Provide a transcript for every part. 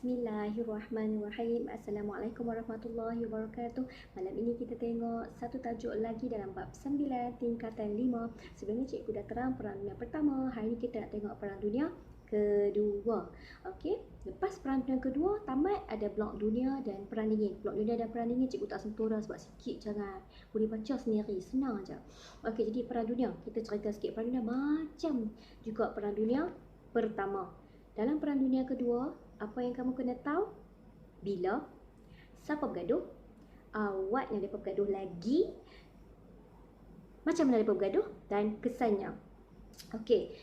Bismillahirrahmanirrahim. Assalamualaikum warahmatullahi wabarakatuh. Malam ini kita tengok satu tajuk lagi dalam bab 9 tingkatan 5. Sebelum ni cikgu dah terang perang dunia pertama. Hari ni kita nak tengok perang dunia kedua. Okey, lepas perang dunia kedua tamat, ada blok dunia dan perang dingin. Blok dunia dan perang dingin cikgu tak sentuh dah sebab sikit jangan. Boleh baca sendiri, senang aja. Okey, jadi perang dunia, kita cerita sikit perang dunia macam juga perang dunia pertama. Dalam perang dunia kedua, apa yang kamu kena tahu? Bila, siapa bergaduh, awak yang mereka bergaduh lagi, macam mana mereka bergaduh dan kesannya. Okey,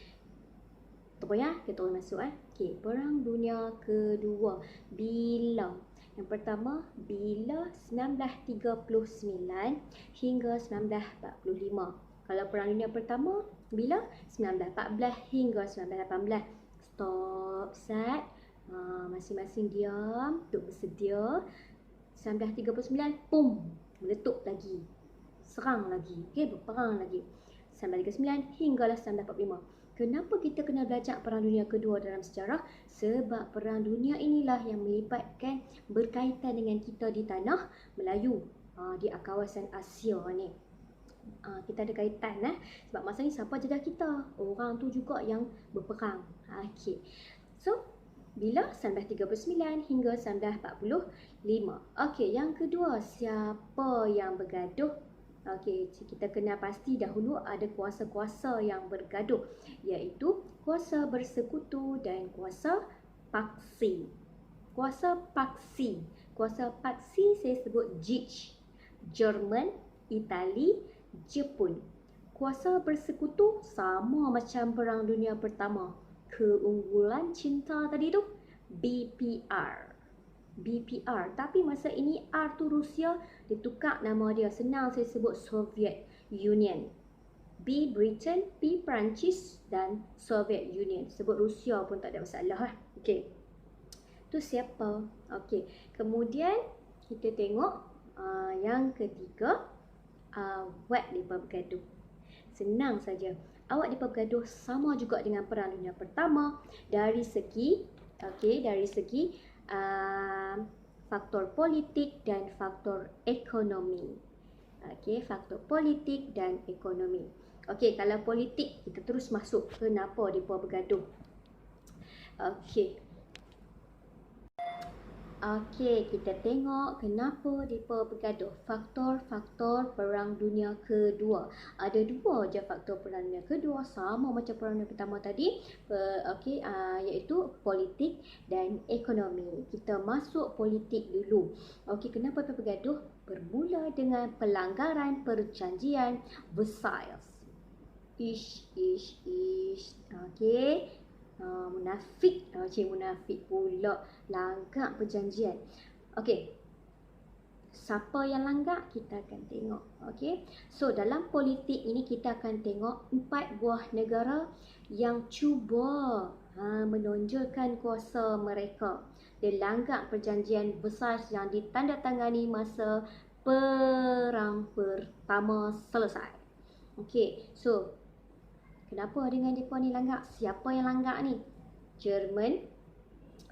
tak payah, kita terus masuk. Okey, perang dunia kedua. Bila? Yang pertama, bila 1939 hingga 1945. Kalau perang dunia pertama, bila? 1914 hingga 1918. Stop, set. Masing-masing diam, duduk bersedia. 1939, pum, meletup lagi, serang lagi, berperang lagi. 1939 hinggalah 1945. Kenapa kita kena belajar perang dunia kedua dalam sejarah? Sebab perang dunia inilah yang melibatkan, berkaitan dengan kita di tanah Melayu, di kawasan Asia ni. Kita ada kaitan sebab masa ni siapa jadah kita? Orang tu juga yang berperang. Okey. So bila 1939 hingga 1945. Okey, yang kedua, siapa yang bergaduh? Okey, kita kena pasti dahulu ada kuasa-kuasa yang bergaduh, iaitu kuasa bersekutu dan kuasa paksi. Kuasa paksi. Kuasa paksi saya sebut JIC. Jerman, Itali, Jepun. Kuasa bersekutu sama macam perang dunia pertama. Keunggulan cinta tadi tu BPR. BPR. Tapi masa ini R tu Rusia, dia tukar nama dia. Senang saya sebut Soviet Union. B Britain, P Perancis dan Soviet Union. Sebut Rusia pun tak ada masalah. Okey. Tu siapa? Okey. Kemudian kita tengok yang ketiga, awak mereka bergaduh. Senang saja. Awak mereka bergaduh sama juga dengan perang dunia pertama dari segi faktor politik dan faktor ekonomi. Okey, faktor politik dan ekonomi. Okey, kalau politik kita terus masuk kenapa mereka bergaduh. Okey. Okey, kita tengok kenapa mereka bergaduh. Faktor-faktor perang dunia kedua. Ada dua je faktor perang dunia kedua, sama macam perang dunia pertama tadi. Iaitu politik dan ekonomi. Kita masuk politik dulu. Okey, kenapa mereka bergaduh? Bermula dengan pelanggaran perjanjian Versailles. Okey. Munafik. Munafik pula. Langgar perjanjian. Okey. Siapa yang langgar? Kita akan tengok. Okey. So, dalam politik ini kita akan tengok 4 buah negara yang cuba menonjolkan kuasa mereka. Dia langgar perjanjian Versailles yang ditandatangani masa perang pertama selesai. Okey. So, kenapa dengan mereka ni langgar? Siapa yang langgar ni? Jerman,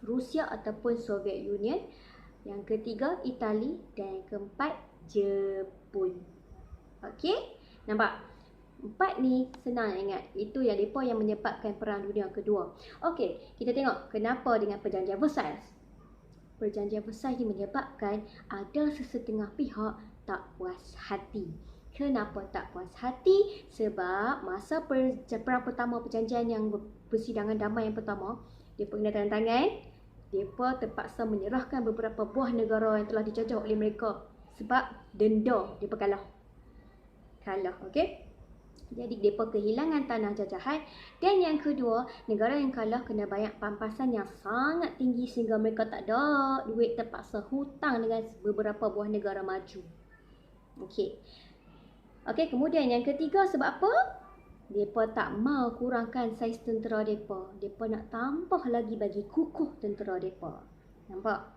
Rusia ataupun Soviet Union. Yang ketiga, Itali. Dan yang keempat, Jepun. Okey? Nampak? 4 ni senang ingat. Itu yang mereka yang menyebabkan perang dunia kedua. Okey, kita tengok kenapa dengan perjanjian Versailles. Perjanjian Versailles ni menyebabkan ada sesetengah pihak tak puas hati. Kenapa tak puas hati? Sebab masa perang pertama, perjanjian yang persidangan damai yang pertama, mereka kena tanda tangan, mereka terpaksa menyerahkan beberapa buah negara yang telah dijajah oleh mereka sebab denda mereka kalah. Okey? Jadi mereka kehilangan tanah jajahan. Dan yang kedua, negara yang kalah kena bayar pampasan yang sangat tinggi sehingga mereka tak ada duit, terpaksa hutang dengan beberapa buah negara maju. Okey. Okey, kemudian yang ketiga, sebab apa? Mereka tak mau kurangkan saiz tentera mereka. Mereka nak tambah lagi bagi kukuh tentera mereka. Nampak?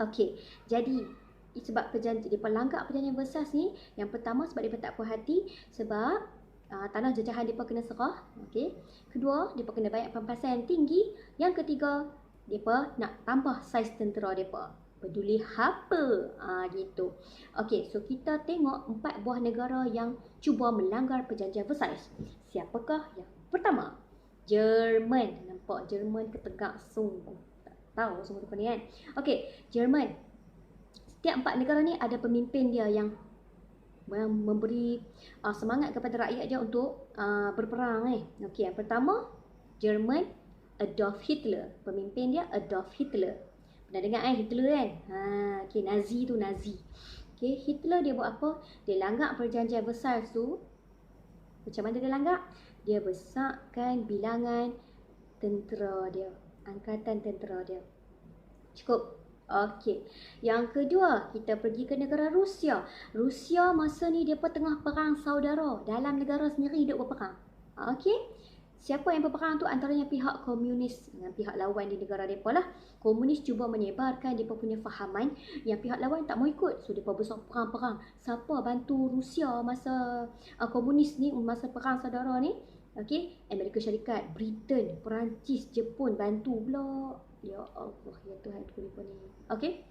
Okey, jadi sebab mereka langgar perjanjian Versailles ni, yang pertama sebab mereka tak puas hati sebab tanah jajahan mereka kena serah. Okey. Kedua, mereka kena bayar pampasan yang tinggi. Yang ketiga, Depa nak tambah saiz tentera depa. Peduli apa? Gitu. Okey, so kita tengok 4 buah negara yang cuba melanggar perjanjian Versailles. Siapakah yang pertama? Jerman. Nampak Jerman ketegak sungguh. Tak tahu semua depa ni kan. Okey, Jerman. Setiap 4 negara ni ada pemimpin dia yang memberi semangat kepada rakyat dia untuk berperang ni. Okey, yang pertama Jerman, Adolf Hitler. Pemimpin dia Adolf Hitler. Pernah dengar Hitler kan? Okey, Nazi tu Nazi. Okey, Hitler dia buat apa? Dia langgar perjanjian Versailles tu. Macam mana dia langgar? Dia besarkan bilangan tentera dia, angkatan tentera dia. Cukup. Okey. Yang kedua, kita pergi ke negara Rusia. Rusia masa ni depa tengah perang saudara. Dalam negara sendiri duk berperang. Okey. Siapa yang berperang tu? Antaranya pihak komunis dengan pihak lawan di negara mereka lah. Komunis cuba menyebarkan mereka punya fahaman yang pihak lawan tak mau ikut. So, mereka besar perang-perang. Siapa bantu Rusia masa komunis ni, masa perang saudara ni? Okey, Amerika Syarikat, Britain, Perancis, Jepun bantu pula. Ya Allah, ya Tuhan ku lupa ni. Okey.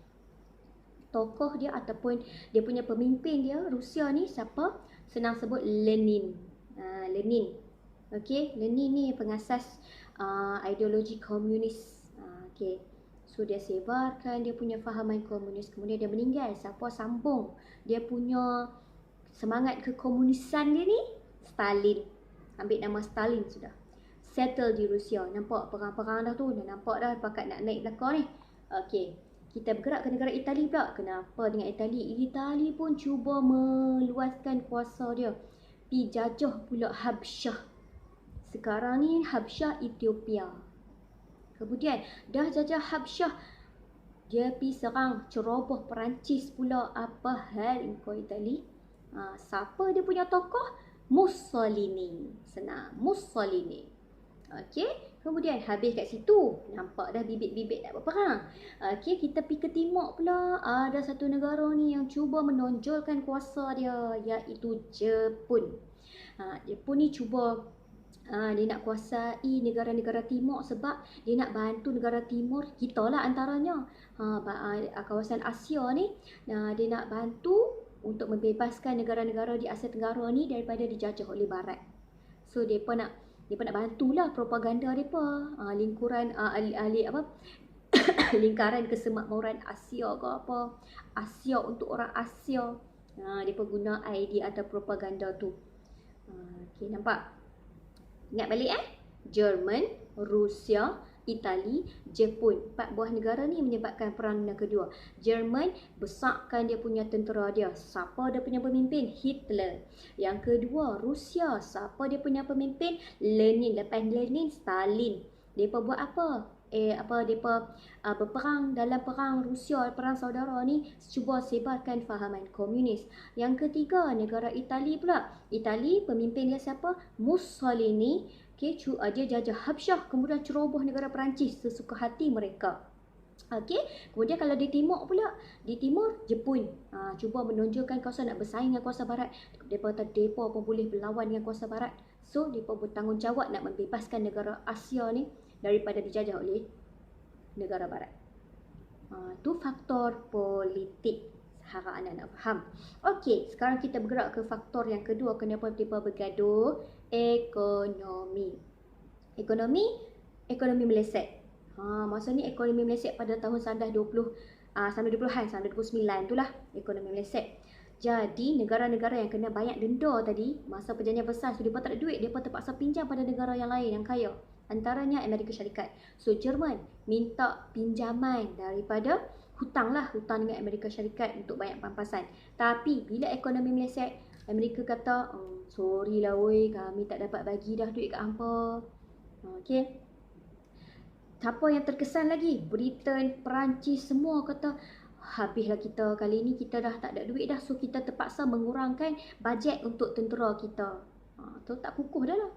Tokoh dia ataupun dia punya pemimpin dia, Rusia ni siapa? Senang sebut Lenin. Lenin. Okey, Lenin ni pengasas ideologi komunis. Okey. So dia sebarkan dia punya fahaman komunis. Kemudian dia meninggal. Siapa sambung dia punya semangat kekomunisan dia ni? Stalin. Ambil nama Stalin sudah. Settle di Rusia. Nampak perang-perang dah tu. Dah nampak dah pakat nak naik belakang ni. Okey. Kita bergerak ke negara Itali pula. Kenapa dengan Itali? Itali pun cuba meluaskan kuasa dia. Pi jajah pula Habsyah. Sekarang ni Habsyah Ethiopia. Kemudian dah jajah Habsyah, dia pi serang ceroboh Perancis pula. Apa hal kau Itali? Siapa dia punya tokoh? Mussolini. Senang, Mussolini. Okey, kemudian habis kat situ. Nampak dah bibit-bibit nak berperang. Okey, kita pi ke timur pula. Ada satu negara ni yang cuba menonjolkan kuasa dia, iaitu Jepun. Jepun ni cuba dia nak kuasai negara-negara timur sebab dia nak bantu negara timur, kita lah antaranya, kawasan Asia ni. Dia nak bantu untuk membebaskan negara-negara di Asia Tenggara ni daripada dijajah oleh Barat. So mereka nak bantulah propaganda mereka, lingkuran lingkaran kesemakmuran Asia ke apa, Asia untuk orang Asia. Mereka guna idea atau propaganda tu. Okey, nampak? Ingat balik Jerman, Rusia, Itali, Jepun. 4 buah negara ni menyebabkan Perang Dunia Kedua. Jerman besarkan dia punya tentera dia. Siapa dia punya pemimpin? Hitler. Yang kedua, Rusia. Siapa dia punya pemimpin? Lenin. Lepas Lenin, Stalin. Mereka buat apa? Mereka berperang dalam perang Rusia, perang saudara ni, cuba sebarkan fahaman komunis. Yang ketiga, negara Itali pula. Itali, pemimpin dia siapa? Mussolini. Okay, dia jajah Habsyah, kemudian ceroboh negara Perancis sesuka hati mereka. Okey, kemudian kalau di timur pula, di timur Jepun cuba menonjolkan kuasa, nak bersaing dengan kuasa barat. Depa pun boleh berlawan dengan kuasa barat. So depa bertanggungjawab nak membebaskan negara Asia ni daripada dijajah oleh negara barat. Tu faktor politik. Harap anda nak faham. Okey, sekarang kita bergerak ke faktor yang kedua kenapa depa bergaduh, ekonomi. Ekonomi meleset. Masa ni ekonomi meleset pada tahun 1929 tu lah ekonomi meleset. Jadi negara-negara yang kena banyak denda tadi masa perjanjian Versailles tu, mereka tak ada duit, mereka terpaksa pinjam pada negara yang lain yang kaya. Antaranya Amerika Syarikat. So Jerman minta pinjaman daripada hutang dengan Amerika Syarikat untuk banyak pampasan. Tapi bila ekonomi meleset, Amerika kata, sorry lah woi, kami tak dapat bagi dah duit kat hampa. Okey. Siapa yang terkesan lagi? Britain, Perancis, semua kata, habislah kita kali ni, kita dah tak ada duit dah. So kita terpaksa mengurangkan bajet untuk tentera kita. Tu tak kukuh dah lah.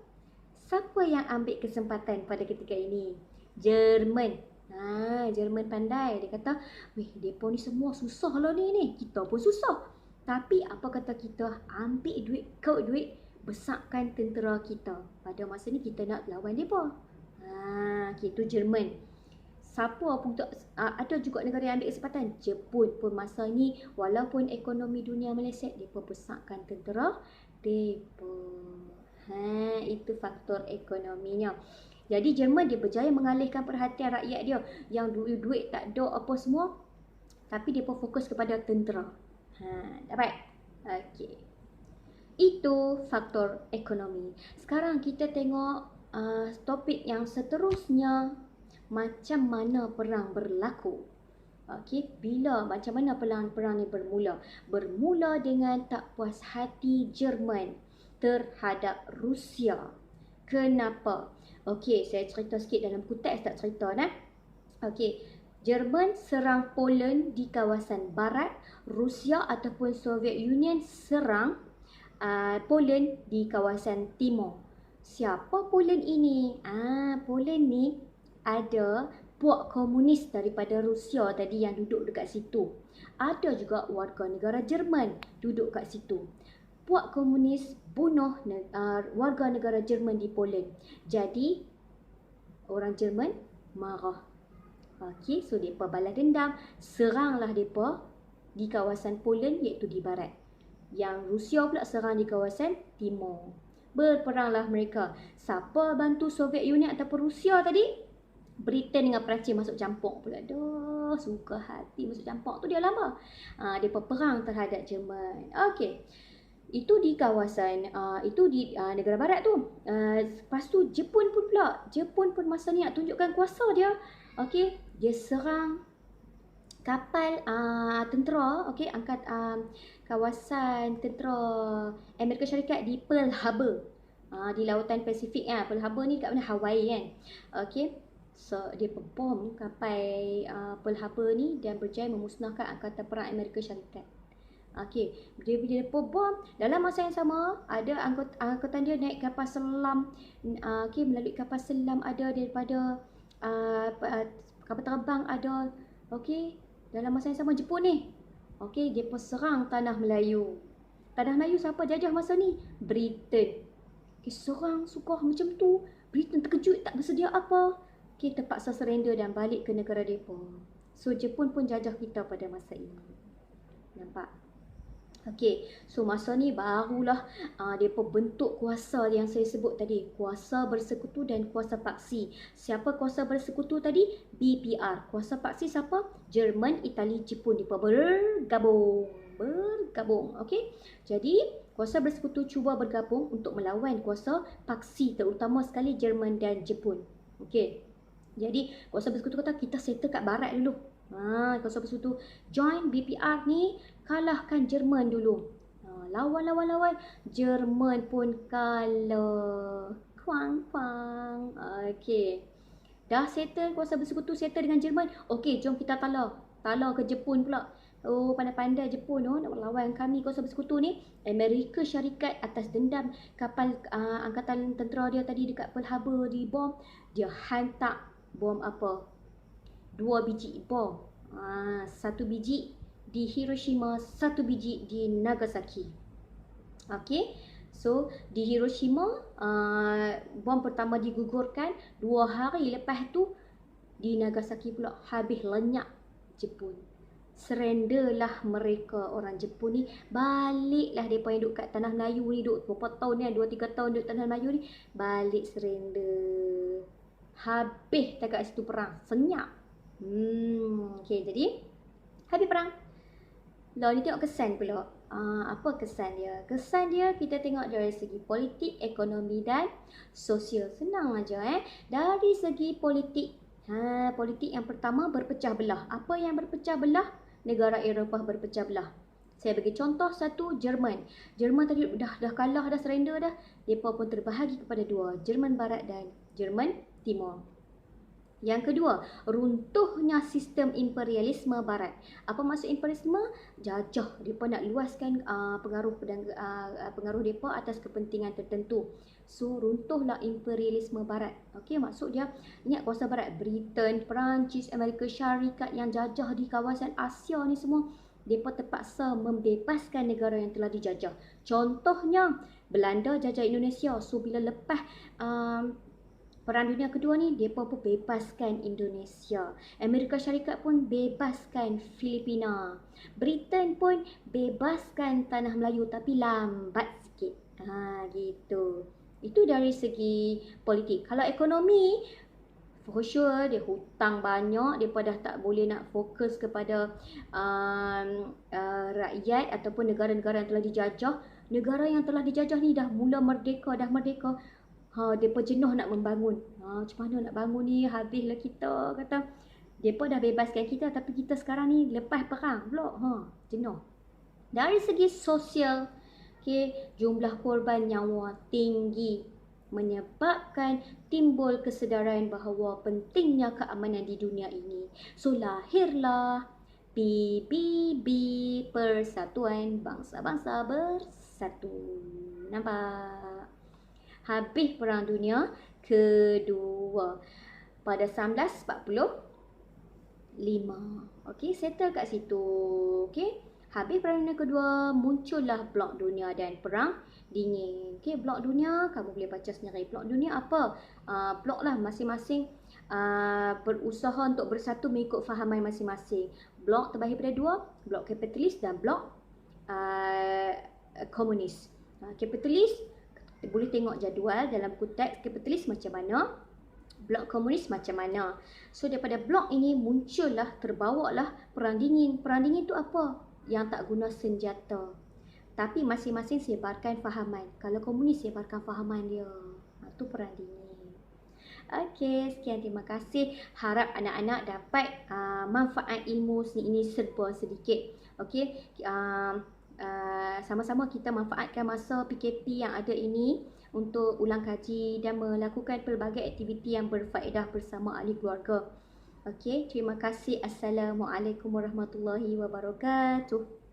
Siapa yang ambil kesempatan pada ketika ini? Jerman. Jerman pandai. Dia kata, mereka ni semua susah lah ni. Kita pun susah. Tapi apa kata kita ambil duit, besarkan tentera kita. Pada masa ni kita nak lawan mereka. Itu Jerman. Siapa pun ada juga negara yang ambil kesempatan. Jepun pun masa ni walaupun ekonomi dunia meleset, mereka besarkan tentera mereka. Itu faktor ekonominya. Jadi Jerman dia berjaya mengalihkan perhatian rakyat dia yang duit tak ada apa semua, tapi dia pun fokus kepada tentera. Dapat? Okey. Itu faktor ekonomi. Sekarang kita tengok topik yang seterusnya, macam mana perang berlaku. Okey, macam mana perang ni bermula? Bermula dengan tak puas hati Jerman terhadap Rusia. Kenapa? Okey, saya cerita sikit dalam konteks, tak cerita nah. Okey, Jerman serang Poland di kawasan barat, Rusia ataupun Soviet Union serang Poland di kawasan timur. Siapa Poland ini? Poland ni ada puak komunis daripada Rusia tadi yang duduk dekat situ. Ada juga warga negara Jerman duduk kat situ. Puak komunis bunuh warga negara Jerman di Poland. Jadi orang Jerman marah. Okey, so mereka balas dendam, seranglah mereka di kawasan Poland iaitu di barat. Yang Rusia pula serang di kawasan timur. Berperanglah mereka. Siapa bantu Soviet Union ataupun Rusia tadi? Britain dengan Perancis masuk campur pula. Dah suka hati masuk campur tu dia lama. Dia perang terhadap Jerman. Okey. Itu di kawasan itu di negara barat tu. Lepas tu Jepun pun pula. Jepun pun masa ni nak tunjukkan kuasa dia. Okey, dia serang kapal tentera, okey, angkat kawasan tentera Amerika Syarikat di Pearl Harbor. Di lautan Pasifik Pearl Harbor ni kat mana? Hawaii kan. Okey. So dia bom kapal Pearl Harbor ni dan berjaya memusnahkan angkatan perang Amerika Syarikat. Okey, dia bom. Dalam masa yang sama ada angkatan dia naik kapal selam. Okey, melalui kapal selam ada daripada kapal terbang ada. Okey, dalam masa yang sama Jepun ni. Okey, dia pun serang tanah Melayu. Tanah Melayu siapa jajah masa ni? Britain. Okey, serang suka macam tu. Britain terkejut, tak bersedia apa. Okey, terpaksa surrender dan balik ke negara mereka. So Jepun pun jajah kita pada masa ini. Nampak? Okey, so masa ni barulah mereka bentuk kuasa yang saya sebut tadi. Kuasa bersekutu dan kuasa paksi. Siapa kuasa bersekutu tadi? BPR. Kuasa paksi siapa? Jerman, Itali, Jepun. Mereka bergabung. Okey, jadi kuasa bersekutu cuba bergabung untuk melawan kuasa paksi, terutama sekali Jerman dan Jepun. Okey, jadi kuasa bersekutu kata kita settle kat barat dulu. Kuasa bersekutu join BPR ni, kalahkan Jerman dulu. Lawan. Jerman pun kalah. Kuang. Okey. Dah settle kuasa bersekutu, settle dengan Jerman. Okey, jom kita talar ke Jepun pula. Oh, pandai-pandai Jepun nak lawan kami kuasa bersekutu ni. Amerika Syarikat atas dendam kapal angkatan tentera dia tadi dekat Pearl Harbor di bom. Dia hantar bom apa? 2 biji bom. 1 biji di Hiroshima, 1 biji di Nagasaki. Okey. So di Hiroshima bom pertama digugurkan, 2 hari lepas tu di Nagasaki pula habis lenyap Jepun. Surrenderlah mereka orang Jepun ni. Baliklah mereka yang duduk kat tanah Melayu ni, duduk berapa tahun ni, 2-3 tahun duduk tanah Melayu ni, balik surrender. Habis tak kat situ perang, senyap. Okey, jadi habis perang. Lalu ni tengok kesan pula. Apa kesan dia? Kesan dia kita tengok dari segi politik, ekonomi dan sosial. Senang aja Dari segi politik. Politik yang pertama berpecah belah. Apa yang berpecah belah? Negara Eropah berpecah belah. Saya bagi contoh satu, Jerman. Jerman tadi dah kalah, dah surrender dah. Mereka pun terbahagi kepada 2, Jerman Barat dan Jerman Timur. Yang kedua, runtuhnya sistem imperialisme Barat. Apa maksud imperialisme? Jajah. Mereka nak luaskan pengaruh mereka atas kepentingan tertentu. So, runtuhlah imperialisme Barat. Okey, maksud dia, ingat kuasa Barat, Britain, Perancis, Amerika Syarikat yang jajah di kawasan Asia ni semua, mereka terpaksa membebaskan negara yang telah dijajah. Contohnya, Belanda jajah Indonesia. So, bila lepas Perang Dunia Kedua ni, mereka pun bebaskan Indonesia. Amerika Syarikat pun bebaskan Filipina. Britain pun bebaskan Tanah Melayu tapi lambat sikit. Gitu. Itu dari segi politik. Kalau ekonomi, for sure dia hutang banyak, dia dah tak boleh nak fokus kepada rakyat ataupun negara-negara yang telah dijajah. Negara yang telah dijajah ni dah mula merdeka, depa jenuh nak membangun. Macam mana nak bangun ni, habislah kita kata. Depa dah bebaskan kita tapi kita sekarang ni lepas perang pula. Jenuh. Dari segi sosial, jumlah korban nyawa tinggi menyebabkan timbul kesedaran bahawa pentingnya keamanan di dunia ini. So lahirlah PBB, Persatuan Bangsa-Bangsa Bersatu. Nampak? Habis Perang Dunia Kedua pada 1945. Okey, settle kat situ. Okey. Habis Perang Dunia Kedua, muncullah Blok Dunia dan Perang Dingin. Okey, Blok Dunia kamu boleh baca sendiri. Blok Dunia apa? Blok lah, masing-masing berusaha untuk bersatu mengikut fahaman masing-masing. Blok terbahir pada dua, blok kapitalis dan blok komunis. Kapitalis, boleh tengok jadual dalam buku teks kapitalis macam mana, blok komunis macam mana. So daripada blok ini muncullah, terbawalah Perang Dingin. Perang Dingin tu apa? Yang tak guna senjata, tapi masing-masing sebarkan fahaman. Kalau komunis sebarkan fahaman dia. Itu Perang Dingin. Okey, sekian, terima kasih. Harap anak-anak dapat manfaat ilmu ini serba sedikit. Okey, sama-sama kita manfaatkan masa PKP yang ada ini untuk ulang kaji dan melakukan pelbagai aktiviti yang berfaedah bersama ahli keluarga. Okey, terima kasih. Assalamualaikum warahmatullahi wabarakatuh.